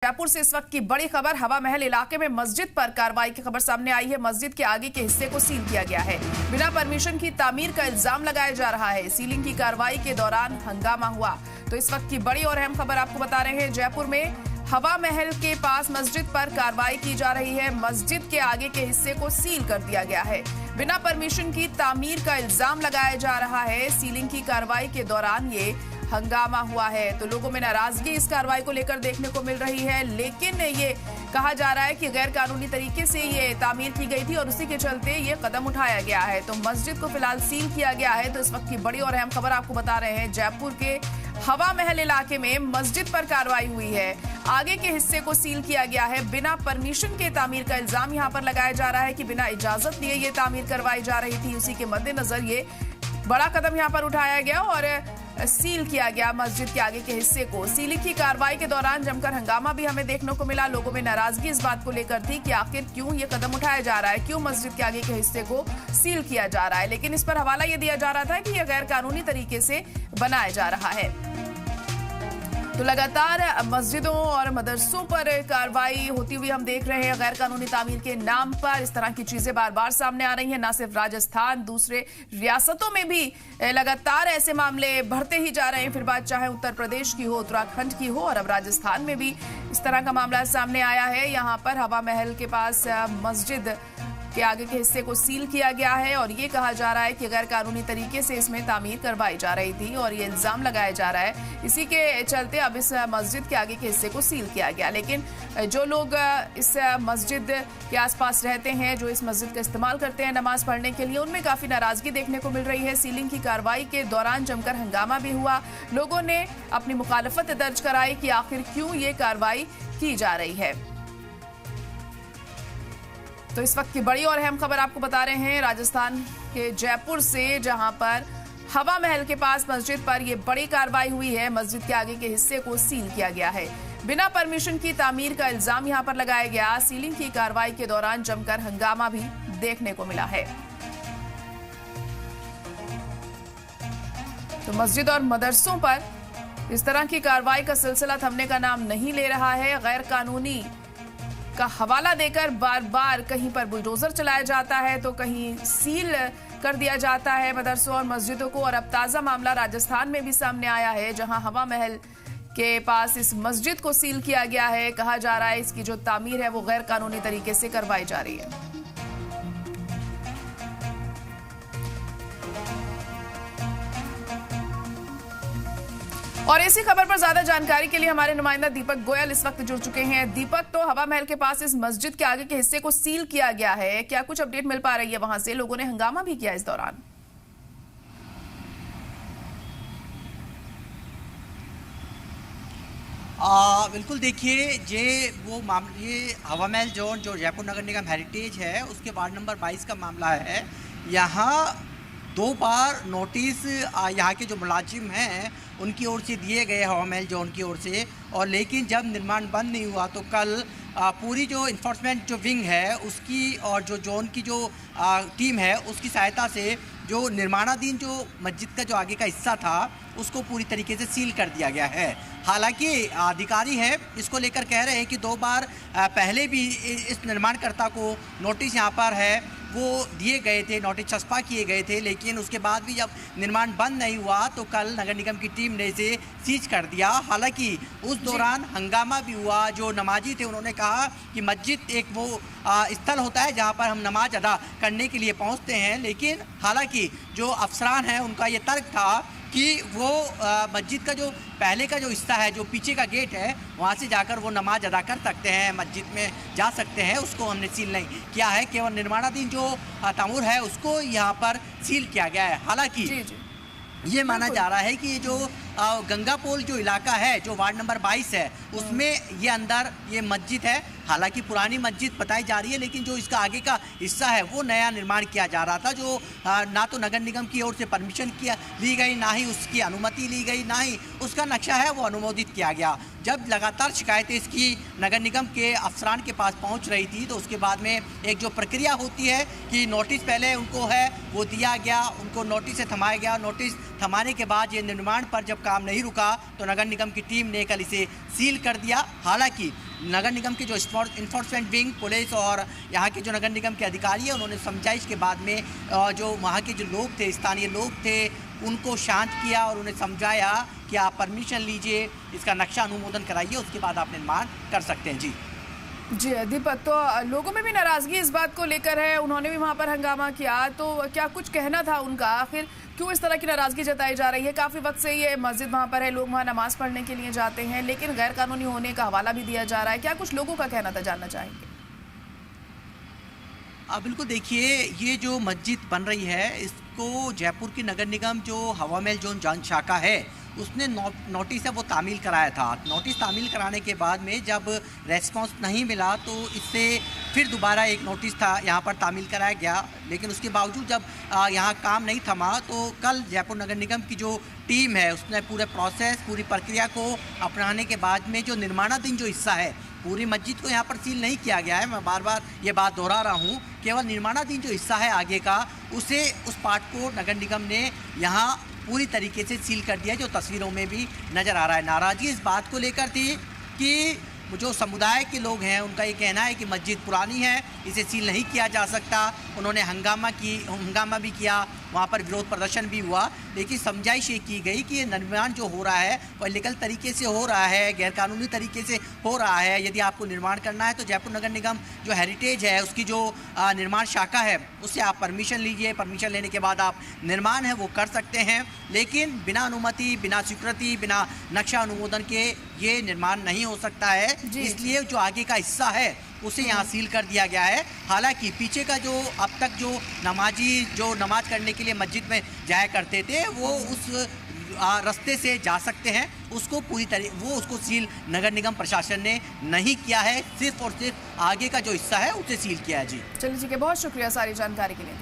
जयपुर से इस वक्त की बड़ी खबर। हवा महल इलाके में मस्जिद पर कार्रवाई की खबर सामने आई है। मस्जिद के आगे के हिस्से को सील किया गया है। बिना परमिशन की तामीर का इल्जाम लगाया जा रहा है। सीलिंग की कार्रवाई के दौरान हंगामा हुआ। तो इस वक्त की बड़ी और अहम खबर आपको बता रहे हैं। जयपुर में हवा महल के पास मस्जिद पर कार्रवाई की जा रही है। मस्जिद के आगे के हिस्से को सील कर दिया गया है। बिना परमिशन की तामीर का इल्जाम लगाया जा रहा है। सीलिंग की कार्रवाई के दौरान ये हंगामा हुआ है। तो लोगों में नाराजगी इस कार्रवाई को लेकर देखने को मिल रही है, लेकिन ये कहा जा रहा है कि गैर कानूनी तरीके से ये तामीर की गई थी और उसी के चलते ये कदम उठाया गया है। तो मस्जिद को फिलहाल सील किया गया है। तो इस वक्त की बड़ी और अहम खबर आपको बता रहे हैं। जयपुर के हवा महल इलाके में मस्जिद पर कार्रवाई हुई है। आगे के हिस्से को सील किया गया है। बिना परमिशन के तामीर का इल्जाम यहाँ पर लगाया जा रहा है कि बिना इजाजत लिए ये तामीर करवाई जा रही थी। उसी के मद्देनजर ये बड़ा कदम यहाँ पर उठाया गया और सील किया गया मस्जिद के आगे के हिस्से को। सीलिंग की कार्रवाई के दौरान जमकर हंगामा भी हमें देखने को मिला। लोगों में नाराजगी इस बात को लेकर थी कि आखिर क्यों ये कदम उठाया जा रहा है, क्यों मस्जिद के आगे के हिस्से को सील किया जा रहा है। लेकिन इस पर हवाला ये दिया जा रहा था कि यह गैर कानूनी तरीके से बनाया जा रहा है। तो लगातार मस्जिदों और मदरसों पर कार्रवाई होती हुई हम देख रहे हैं। गैर कानूनी तामीर के नाम पर इस तरह की चीजें बार बार सामने आ रही हैं। न सिर्फ राजस्थान, दूसरे रियासतों में भी लगातार ऐसे मामले बढ़ते ही जा रहे हैं। फिर बात चाहे उत्तर प्रदेश की हो, उत्तराखंड की हो, और अब राजस्थान में भी इस तरह का मामला सामने आया है। यहाँ पर हवा महल के पास मस्जिद के आगे के हिस्से को सील किया गया है और ये कहा जा रहा है कि गैर कानूनी तरीके से इसमें तामीर करवाई जा रही थी और ये इल्जाम लगाया जा रहा है। इसी के चलते अब इस मस्जिद के आगे के हिस्से को सील किया गया। लेकिन जो लोग इस मस्जिद के आसपास रहते हैं, जो इस मस्जिद का इस्तेमाल करते हैं नमाज पढ़ने के लिए, उनमें काफी नाराजगी देखने को मिल रही है। सीलिंग की कार्रवाई के दौरान जमकर हंगामा भी हुआ। लोगों ने अपनी मुखालफत दर्ज कराई कि आखिर क्यों ये कार्रवाई की जा रही है। तो इस वक्त की बड़ी और अहम खबर आपको बता रहे हैं राजस्थान के जयपुर से, जहां पर हवा महल के पास मस्जिद पर यह बड़ी कार्रवाई हुई है। मस्जिद के आगे के हिस्से को सील किया गया है। बिना परमिशन की तामीर का इल्जाम यहां पर लगाया गया। सीलिंग की कार्रवाई के दौरान जमकर हंगामा भी देखने को मिला है। तो मस्जिद और मदरसों पर इस तरह की कार्रवाई का सिलसिला थमने का नाम नहीं ले रहा है। गैर कानूनी का हवाला देकर बार बार कहीं पर बुलडोजर चलाया जाता है, तो कहीं सील कर दिया जाता है मदरसों और मस्जिदों को। और अब ताजा मामला राजस्थान में भी सामने आया है, जहां हवा महल के पास इस मस्जिद को सील किया गया है। कहा जा रहा है इसकी जो तामीर है वो गैर कानूनी तरीके से करवाई जा रही है। और इसी खबर पर ज्यादा जानकारी के लिए हमारे नुमाइंदा दीपक गोयल इस वक्त जुड़ चुके हैं। दीपक, तो हवा महल के पास इस मस्जिद के आगे के हिस्से को सील किया गया है, क्या कुछ अपडेट मिल पा रही है वहां से? लोगों ने हंगामा भी किया इस दौरान। बिल्कुल, देखिए ये हवा महल जोन जो जयपुर नगर निगम हेरिटेज है उसके वार्ड नंबर 22 का मामला है। यहाँ 2 बार नोटिस यहाँ के जो मुलाजिम हैं उनकी ओर से दिए गए हवा महल जोन की ओर से, और लेकिन जब निर्माण बंद नहीं हुआ तो कल पूरी जो इन्फोर्समेंट जो विंग है उसकी और जो जोन की जो टीम है उसकी सहायता से जो निर्माणाधीन जो मस्जिद का जो आगे का हिस्सा था उसको पूरी तरीके से सील कर दिया गया है। हालांकि अधिकारी है इसको लेकर कह रहे हैं कि 2 बार पहले भी इस निर्माणकर्ता को नोटिस यहाँ पर है वो दिए गए थे, नोटिस चस्पा किए गए थे, लेकिन उसके बाद भी जब निर्माण बंद नहीं हुआ तो कल नगर निगम की टीम ने इसे सीज कर दिया। हालांकि उस दौरान हंगामा भी हुआ। जो नमाजी थे उन्होंने कहा कि मस्जिद एक वो स्थल होता है जहां पर हम नमाज अदा करने के लिए पहुंचते हैं, लेकिन हालांकि जो अफसरान हैं उनका ये तर्क था कि वो मस्जिद का जो पहले का जो हिस्सा है, जो पीछे का गेट है, वहाँ से जाकर वो नमाज अदा कर सकते हैं, मस्जिद में जा सकते हैं। उसको हमने सील नहीं किया है, केवल निर्माणाधीन जो तामुर है उसको यहाँ पर सील किया गया है। हालांकि ये माना जा रहा है कि ये जो गंगापोल जो इलाका है जो वार्ड नंबर 22 है उसमें ये अंदर ये मस्जिद है। हालांकि पुरानी मस्जिद बताई जा रही है, लेकिन जो इसका आगे का हिस्सा है वो नया निर्माण किया जा रहा था, जो ना तो नगर निगम की ओर से परमिशन ली गई, ना ही उसकी अनुमति ली गई, ना ही उसका नक्शा है वो अनुमोदित किया गया। जब लगातार शिकायतें इसकी नगर निगम के अफसरान के पास पहुंच रही थी तो उसके बाद में एक जो प्रक्रिया होती है कि नोटिस पहले उनको है वो दिया गया, उनको नोटिस से थमाया गया। नोटिस थमाने के बाद ये निर्माण पर जब काम नहीं रुका तो नगर निगम की टीम ने कल इसे सील कर दिया। हालांकि नगर निगम के जो इन्फोर्समेंट विंग, पुलिस और यहाँ के जो नगर निगम के अधिकारी हैं, उन्होंने समझाइश के बाद में जो वहाँ के जो लोग थे, स्थानीय लोग थे, उनको शांत किया और उन्हें समझाया कि आप परमिशन लीजिए, इसका नक्शा अनुमोदन कराइए, उसके बाद आप निर्माण कर सकते हैं। जी दीपक, तो लोगों में भी नाराजगी इस बात को लेकर है, उन्होंने भी वहां पर हंगामा किया, तो क्या कुछ कहना था उनका? आखिर क्यों इस तरह की नाराजगी जताई जा रही है? काफी वक्त से ये मस्जिद वहां पर है, लोग वहां नमाज पढ़ने के लिए जाते हैं, लेकिन गैर कानूनी होने का हवाला भी दिया जा रहा है। क्या कुछ लोगों का कहना था, जानना चाहेंगे? बिल्कुल, देखिए, ये जो मस्जिद बन रही है, इसको जयपुर की नगर निगम जो हवा महल जोन जांच शाखा है, उसने नोटिस है वो तामील कराया था। नोटिस तामील कराने के बाद में जब रेस्पॉन्स नहीं मिला तो इससे फिर दोबारा एक नोटिस था यहाँ पर तामील कराया गया, लेकिन उसके बावजूद जब यहाँ काम नहीं थमा तो कल जयपुर नगर निगम की जो टीम है उसने पूरे प्रोसेस, पूरी प्रक्रिया को अपनाने के बाद में जो निर्माणाधीन जो हिस्सा है, पूरी मस्जिद को यहाँ पर सील नहीं किया गया है, मैं बार बार ये बात दोहरा रहा हूँ, केवल निर्माणाधीन जो हिस्सा है आगे का, उस पार्ट को नगर निगम ने यहाँ पूरी तरीके से सील कर दिया है, जो तस्वीरों में भी नज़र आ रहा है। नाराज़गी इस बात को लेकर थी कि जो समुदाय के लोग हैं उनका ये कहना है कि मस्जिद पुरानी है, इसे सील नहीं किया जा सकता। उन्होंने हंगामा भी किया, वहाँ पर विरोध प्रदर्शन भी हुआ, लेकिन समझाइश ये की गई कि ये निर्माण जो हो रहा है वह लीगल तरीके से हो रहा है, गैरकानूनी तरीके से हो रहा है। यदि आपको निर्माण करना है तो जयपुर नगर निगम जो हेरिटेज है उसकी जो निर्माण शाखा है उससे आप परमिशन लीजिए, परमिशन लेने के बाद आप निर्माण है वो कर सकते हैं, लेकिन बिना अनुमति, बिना स्वीकृति, बिना नक्शा अनुमोदन के ये निर्माण नहीं हो सकता है। इसलिए जो आगे का हिस्सा है उसे यहाँ सील कर दिया गया है। हालांकि पीछे का जो अब तक जो नमाजी जो नमाज करने के लिए मस्जिद में जाया करते थे वो उस रास्ते से जा सकते हैं, उसको उसको सील नगर निगम प्रशासन ने नहीं किया है, सिर्फ और सिर्फ आगे का जो हिस्सा है उसे सील किया है। जी चलिए, ठीक है, बहुत शुक्रिया सारी जानकारी के लिए।